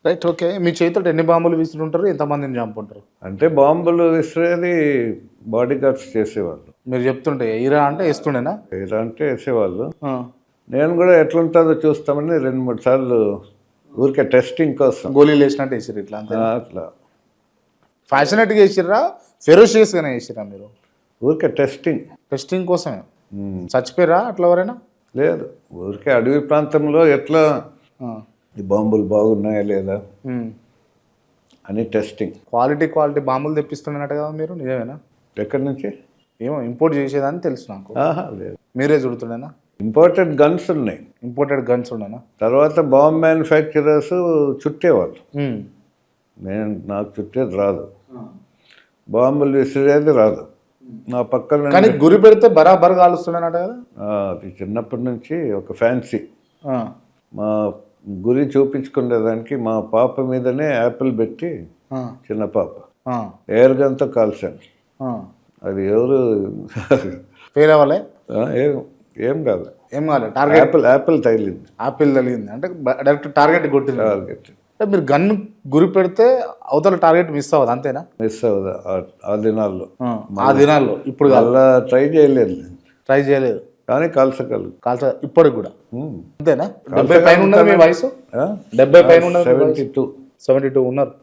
Right. Okay. మీ చేతితో ఎన్ని బాంబులు విసురుంటారు? ఎంతమందిని చంపుంటారు? అంటే బాంబులు విసిరేది బాడీ గార్డ్స్ చేసేవాళ్ళు. మీరు చెప్తుంటే ఎయిరా అంటే వేస్తుండేనా? ఇలా అంటే వేసేవాళ్ళు. నేను కూడా ఎట్లుంటుందో చూస్తామని 2-3 సార్లు ఊరికే టెస్టింగ్ కోసం. గోళీలు వేసినట్టు వేసిర్రు ఇట్లా అంతే? అట్లా ఫ్యాషనేట్గా వేసిర్రా, ఫెరోషియస్గానే వేసిర్రా మీరు? ఊరికే టెస్టింగ్. టెస్టింగ్ కోసమే. చచ్చిపోయారా అట్లా ఎవరైనా? లేదు, ఊరికే అడవి ప్రాంతంలో ఎట్లా ఈ బాంబులు బాగున్నాయా లేదా అని టెస్టింగ్. క్వాలిటీ బాంబులు తెప్పిస్తున్నట్టు కదా మీరు, నిజమేనా? ఎక్కడి నుంచి? ఏమో ఇంపోర్ట్ చేసేదని తెలుసు నాకు. లేదు, మీరే చూడుతుండేనా? ఇంపోర్టెడ్ గన్స్ ఉన్నాయి. ఇంపోర్టెడ్ గన్స్ ఉండేనా? తర్వాత బాంబ్ మ్యానుఫ్యాక్చరర్స్ చుట్టేవాళ్ళు. నాకు చుట్టేది రాదు, బాంబులు విసిరేది రాదు. నా పక్కన కానీ గురి పెడితే బరాబర్ కాలుస్తుండేనట కదా? అది చిన్నప్పటి నుంచి ఒక ఫ్యాన్సీ. మా గురి చూపించుకునేదానికి మా పాప మీదనే యాపిల్ పెట్టి, చిన్న పాప ఎయిర్ గన్తో కాల్చాను. అది ఎవరు ఫెయిల్ అవ్వలే? ఏం కాదు. ఏం కాలేదు. టార్గెట్ యాపిల్ తగిలింది. యాపిల్ తగిలింది అంటే డైరెక్ట్ టార్గెట్ కొట్టింది. టార్గెట్ అంటే మీరు గన్ గురి పెడితే అవతల టార్గెట్ మిస్ అవ్వదు, అంతేనా? మిస్ అవ్వదు ఆ దినాల్లో. ఆ దినాల్లో. ఇప్పుడు అలా ట్రై చేయలేదు. ట్రై చేయలేదు కానీ కాల్చగలరు. ఇప్పటికి కూడా అంతేనా? 70 పైన ఉన్నది మీ వయసు? 70 పైన ఉన్నది. 72 72 ఉన్నారు.